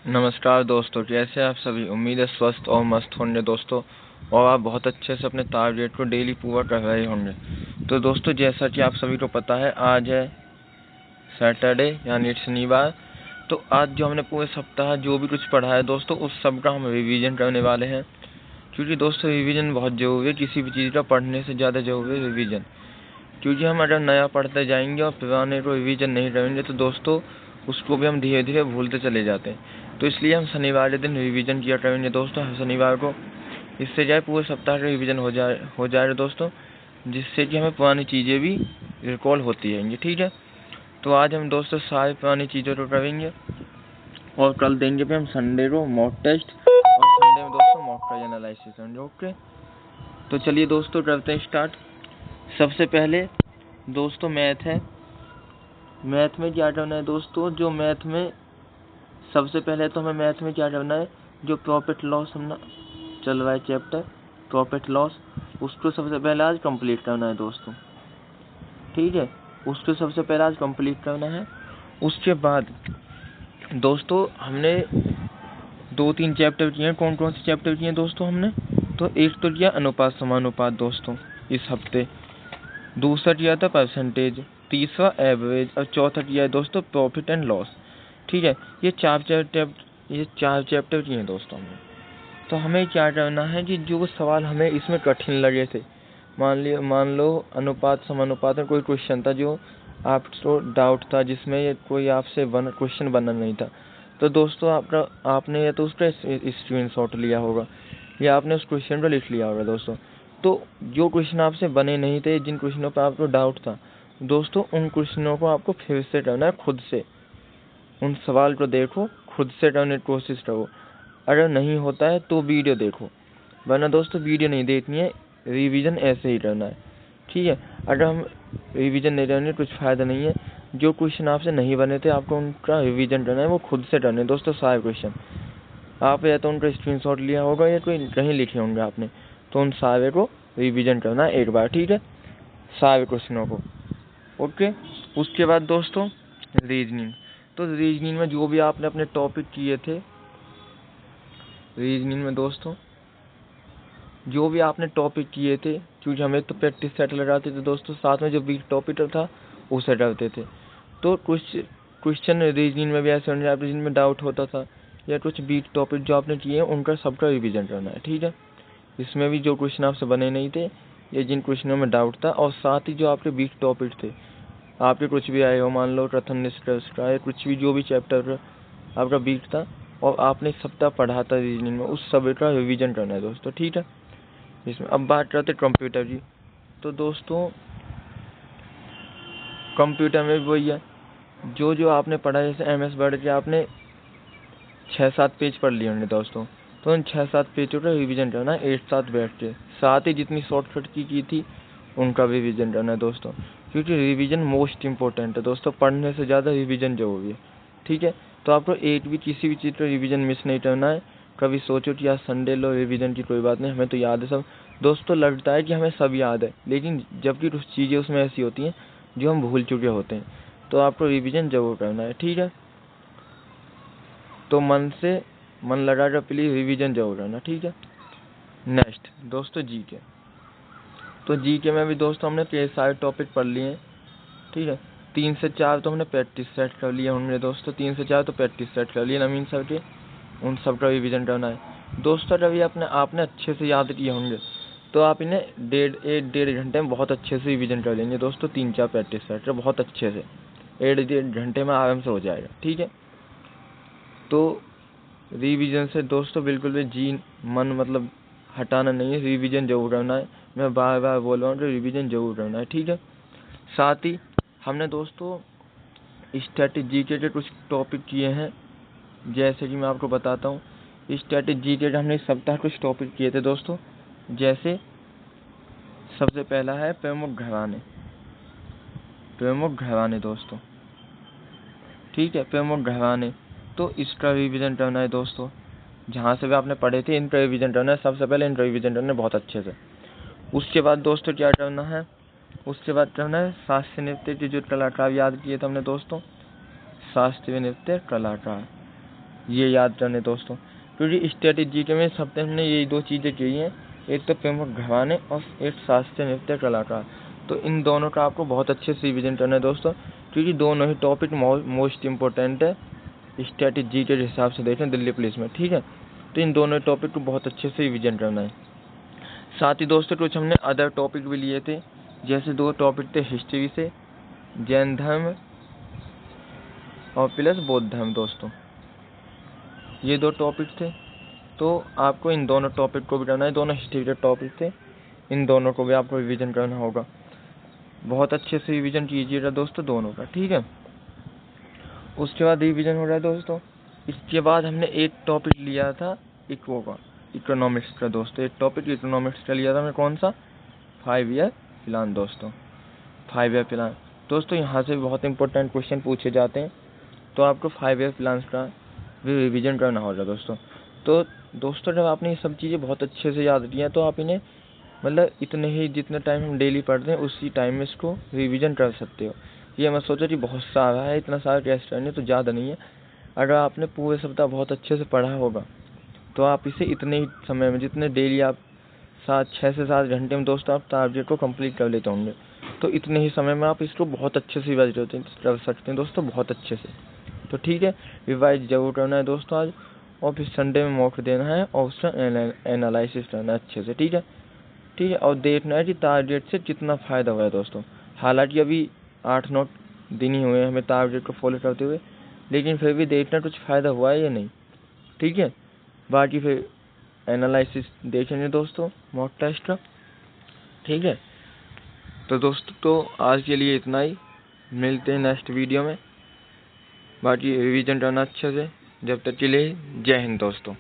नमस्कार दोस्तों, कैसे आप सभी। उम्मीद है स्वस्थ और मस्त होंगे दोस्तों, और आप बहुत अच्छे से अपने टारगेट को डेली पूरा कर रहे होंगे। तो दोस्तों, जैसा कि आप सभी को पता है, आज है सैटरडे यानी शनिवार। तो आज जो हमने पूरे सप्ताह जो भी कुछ पढ़ा है दोस्तों, उस सब का हम रिवीजन करने वाले हैं। क्योंकि दोस्तों रिवीजन बहुत ज़रूरी है, किसी भी चीज़ का पढ़ने से ज़्यादा ज़रूरी है रिवीजन। क्योंकि हम अगर नया पढ़ते जाएंगे और पुराने को रिवीजन नहीं करेंगे तो दोस्तों उसको भी हम धीरे धीरे भूलते चले जाते हैं। तो इसलिए हम शनिवार के दिन रिवीजन किया करेंगे दोस्तों, हर शनिवार को। इससे जाए पूरे सप्ताह का रिवीजन हो जाएगा दोस्तों, जिससे कि हमें पुरानी चीज़ें भी रिकॉल होती रहेंगी। ठीक है, तो आज हम दोस्तों सारी पुरानी चीज़ों को करेंगे, और कल देंगे पे हम संडे को मॉक टेस्ट, और संडे में दोस्तों मॉक का एनालिसिस होंगे। ओके, तो चलिए दोस्तों करते हैं स्टार्ट। सबसे पहले दोस्तों मैथ है। मैथ में क्या करना है दोस्तों, जो मैथ में सबसे पहले तो हमें मैथ में क्या करना है, जो प्रॉफिट लॉस हमने चल रहा है चैप्टर प्रॉफिट लॉस, उसको सबसे पहले आज कंप्लीट करना है दोस्तों। ठीक है, उसको सबसे पहले आज कंप्लीट करना है। उसके बाद दोस्तों हमने 2-3 चैप्टर किए हैं। कौन कौन से चैप्टर किए हैं दोस्तों हमने, तो एक तो किया अनुपात समानुपात दोस्तों इस हफ्ते, दूसरा किया था परसेंटेज, तीसरा एवरेज, और चौथा किया है दोस्तों प्रॉफिट एंड लॉस। ठीक है, ये चार चैप्टर किए हैं दोस्तों हमने। तो हमें क्या करना है कि जो सवाल हमें इसमें कठिन लगे थे, मान लो अनुपात समानुपात में कोई क्वेश्चन था जो आपको डाउट था, जिसमें ये कोई आपसे क्वेश्चन बना नहीं था, तो दोस्तों आपने या तो उसका स्क्रीनशॉट लिया होगा या आपने उस क्वेश्चन को लिख लिया होगा दोस्तों। तो जो क्वेश्चन आपसे बने नहीं थे, जिन क्वेश्चनों पर आपको डाउट था दोस्तों, उन क्वेश्चनों को आपको फिर से करना है खुद से। उन सवाल को देखो, खुद से करने की कोशिश करो। अगर नहीं होता है तो वीडियो देखो, वरना दोस्तों वीडियो नहीं देखनी है, रिवीजन ऐसे ही करना है। ठीक है, अगर हम रिवीजन नहीं करेंगे कुछ फ़ायदा नहीं है। जो क्वेश्चन आपसे नहीं बने थे आपको उनका रिवीजन करना है, वो खुद से करने हैं दोस्तों सारे क्वेश्चन। आप या तो उनका स्क्रीनशॉट लिया होगा या कोई कहीं लिखे होंगे आपने, तो उन सारे को रिवीजन करना है एक बार। ठीक है, सारे क्वेश्चनों को। ओके, उसके बाद दोस्तों रीजनिंग। तो रीजनिंग में जो भी आपने अपने टॉपिक किए थे, रीजनिंग में दोस्तों जो भी आपने टॉपिक किए थे, क्योंकि हमें तो प्रैक्टिस सेट लगाते थे दोस्तों, साथ में जो वीक टॉपिक था उसे करते थे। तो कुछ क्वेश्चन रीजनिंग में भी ऐसे होंगे आपके जिनमें डाउट होता था, या कुछ वीक टॉपिक जो आपने किए हैं उनका सबका रिवीजन करना है। ठीक है, इसमें भी जो क्वेश्चन आपसे बने नहीं थे या जिन क्वेश्चनों में डाउट था, और साथ ही जो आपके वीक टॉपिक थे, आपके कुछ भी आए हो, मान लो प्रथम निष्कर्ष का या कुछ भी, जो भी चैप्टर आपका वीक था और आपने एक सप्ताह पढ़ा था रीजनिंग में, उस सब का रिवीजन करना है दोस्तों। ठीक है, इसमें अब बात करते कंप्यूटर की। तो दोस्तों कंप्यूटर में भी वही है, जो आपने पढ़ा है, जैसे MS वर्ड के आपने 6-7 पेज पढ़ लिए होंगे दोस्तों, तो उन 6-7 पेजों का रिवीजन करना है एक साथ बैठ के। साथ ही जितनी शॉर्टकट की थी उनका भी रिवीजन करना है दोस्तों, क्योंकि रिवीजन मोस्ट इंपॉर्टेंट है दोस्तों, पढ़ने से ज़्यादा रिवीजन जरूरी है। ठीक है, तो आपको एक भी किसी भी चीज़ का रिवीजन मिस नहीं करना है। कभी सोचो कि आज संडे लो रिवीजन की, कोई बात नहीं, हमें तो याद है सब दोस्तों। लगता है कि हमें सब याद है, लेकिन जबकि कुछ चीज़ें उसमें ऐसी होती हैं जो हम भूल चुके होते हैं, तो आपको रिवीजन जरूर करना है। ठीक है, तो मन लगा कर प्लीज़ रिवीजन जरूर करना। ठीक है, नेक्स्ट दोस्तों जीके। तो जीके में भी दोस्तों हमने कई सारे टॉपिक पढ़ लिए हैं। ठीक है, 3 से 4 तो हमने प्रैक्टिस सेट कर लिए होंगे दोस्तों, 3 से 4 तो प्रैक्टिस सेट कर लिए नवीन सर के, उन सब का रिवीजन करना है दोस्तों। अभी आपने अच्छे से याद किए होंगे तो आप इन्हें डेढ़ घंटे में बहुत अच्छे से रिवीजन कर लेंगे दोस्तों। 3-4 प्रैक्टिस सेट बहुत अच्छे से 1-1.5 घंटे में आराम से हो जाएगा। ठीक है, तो रिवीजन से दोस्तों बिल्कुल भी मन मतलब हटाना नहीं है, रिवीजन जरूर करना है। मैं बार बार बोल रहा हूँ कि रिवीजन जरूर करना है। ठीक है, साथ ही हमने दोस्तों स्ट्रेटजी के कुछ टॉपिक किए हैं, जैसे कि मैं आपको बताता हूँ। स्ट्रेटजी के हमने इस सप्ताह कुछ टॉपिक किए थे दोस्तों, जैसे सबसे पहला है प्रमुख घराने दोस्तों। ठीक है, प्रमुख घराने, तो इसका रिवीजन करना है दोस्तों। जहाँ से भी आपने पढ़े थे इनका रिवीजन करना है, सबसे पहले इनका रिवीजन करना है बहुत अच्छे से। उसके बाद दोस्तों क्या करना है, उसके बाद करना है शास्त्रीय नृत्य के जो कलाकार याद किए थे हमने दोस्तों, शास्त्रीय नृत्य कलाकार। ये याद रखने दोस्तों, क्योंकि स्ट्रेटेजी के में सबसे हमने यही 2 चीज़ें की हैं, एक तो प्रमुख घराने और एक शास्त्रीय नृत्य कलाकार। तो इन दोनों का आपको बहुत अच्छे से रिविजन करना है दोस्तों, क्योंकि दोनों ही टॉपिक मोस्ट इम्पोर्टेंट है स्ट्रेटेजी के हिसाब से देखें दिल्ली पुलिस में, ठीक है। तो इन दोनों टॉपिक को बहुत अच्छे से रिविजन करना है। साथ ही दोस्तों कुछ हमने अदर टॉपिक भी लिए थे, जैसे 2 टॉपिक थे हिस्ट्री से, जैन धर्म और प्लस बौद्ध धर्म दोस्तों, ये 2 टॉपिक थे। तो आपको इन दोनों टॉपिक को भी करना है, दोनों हिस्ट्री के टॉपिक थे, इन दोनों को भी आपको रिविजन करना होगा। बहुत अच्छे से रिविजन कीजिएगा दोस्तों दोनों का, ठीक है। उसके बाद रिविजन हो रहा है दोस्तों। इसके बाद हमने एक टॉपिक लिया था इको का, इकोनॉमिक्स का दोस्तों, एक टॉपिक इकोनॉमिक्स का लिया था हमने, कौन सा, 5 ईयर प्लान दोस्तों, 5 ईयर प्लान दोस्तों। यहाँ से बहुत इंपॉर्टेंट क्वेश्चन पूछे जाते हैं, तो आपको 5 ईयर प्लान का भी रिविजन करना होगा दोस्तों। तो दोस्तों जब आपने ये सब चीज़ें बहुत अच्छे से याद किया, तो आप इन्हें मतलब इतने ही जितने टाइम हम डेली पढ़ते हैं उसी टाइम में इसको रिवीजन कर सकते हो। ये मत सोचो कि बहुत सारा है, इतना सारा टेस्ट करने तो ज़्यादा नहीं है। अगर आपने पूरे सप्ताह बहुत अच्छे से पढ़ा होगा, तो आप इसे इतने ही समय में, जितने डेली आप 6 से 7 घंटे में दोस्तों आप टारगेट को कंप्लीट कर लेते होंगे, तो इतने ही समय में आप इसको बहुत अच्छे से रिवाइज कर सकते हैं दोस्तों, बहुत अच्छे से। तो ठीक है, रिवाइज जरूर करना है दोस्तों आज, और फिर संडे में मॉक देना है और उसका एनालिसिस करना है अच्छे से, ठीक है। ठीक है, और देखना है कि टारगेट से कितना फ़ायदा हुआ है दोस्तों। हालांकि अभी 8-9 दिन ही हुए हैं हमें टारगेट को फॉलो करते हुए, लेकिन फिर भी देखना कुछ फ़ायदा हुआ है या नहीं, ठीक है। बाकी फिर एनालिसिस देखेंगे दोस्तों मॉक टेस्ट का, ठीक है। तो दोस्तों तो आज के लिए इतना ही, मिलते हैं नेक्स्ट वीडियो में। बाकी रिवीजन करना अच्छे से, जब तक के लिए जय हिंद दोस्तों।